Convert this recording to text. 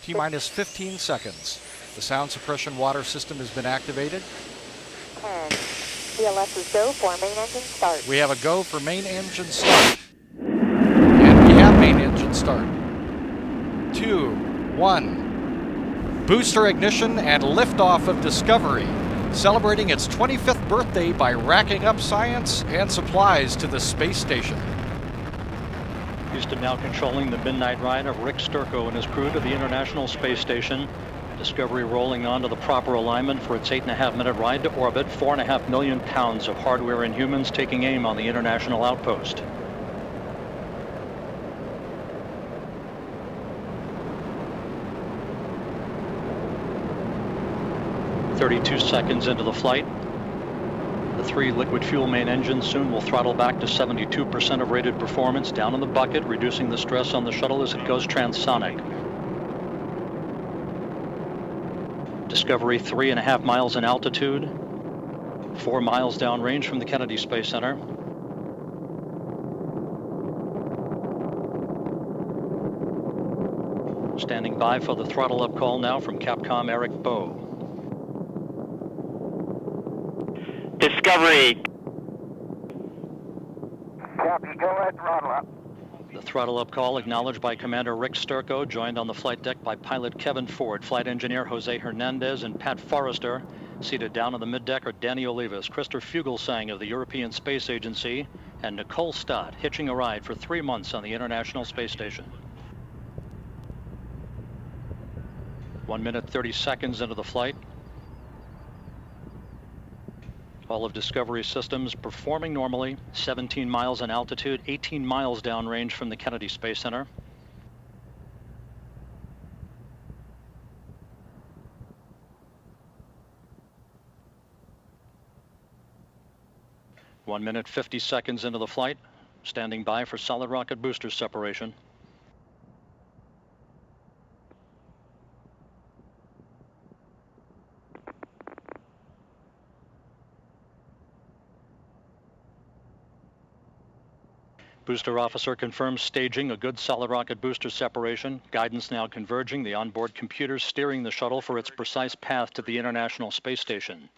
T-minus 15 seconds. The sound suppression water system has been activated. 10. VLS is go for main engine start. We have a go for main engine start. And we have main engine start. 2, 1. Booster ignition and liftoff of Discovery, celebrating its 25th birthday by racking up science and supplies to the space station. Houston now controlling the midnight ride of Rick Sturckow and his crew to the International Space Station. Discovery rolling onto the proper alignment for its 8.5-minute ride to orbit. 4.5 million pounds of hardware and humans taking aim on the International Outpost. "32 seconds into the flight. The 3 liquid fuel main engines soon will throttle back to 72% of rated performance, down in the bucket, reducing the stress on the shuttle as it goes transonic. Discovery 3.5 miles in altitude, 4 miles downrange from the Kennedy Space Center. Standing by for the throttle up call now from Capcom Eric Bowe. Discovery. Copy, go ahead, throttle up. The throttle up call acknowledged by Commander Rick Sturckow, joined on the flight deck by pilot Kevin Ford, flight engineer José Hernández, and Pat Forrester. Seated down on the middeck are Danny Olivas, Christopher Fugelsang of the European Space Agency, and Nicole Stott, hitching a ride for 3 months on the International Space Station. 1 minute 30 seconds into the flight. All of Discovery's systems performing normally. 17 miles in altitude, 18 miles downrange from the Kennedy Space Center. One minute 50 seconds into the flight. Standing by for solid rocket booster separation. Booster officer confirms staging a good solid rocket booster separation. Guidance now converging. The onboard computers steering the shuttle for its precise path to the International Space Station.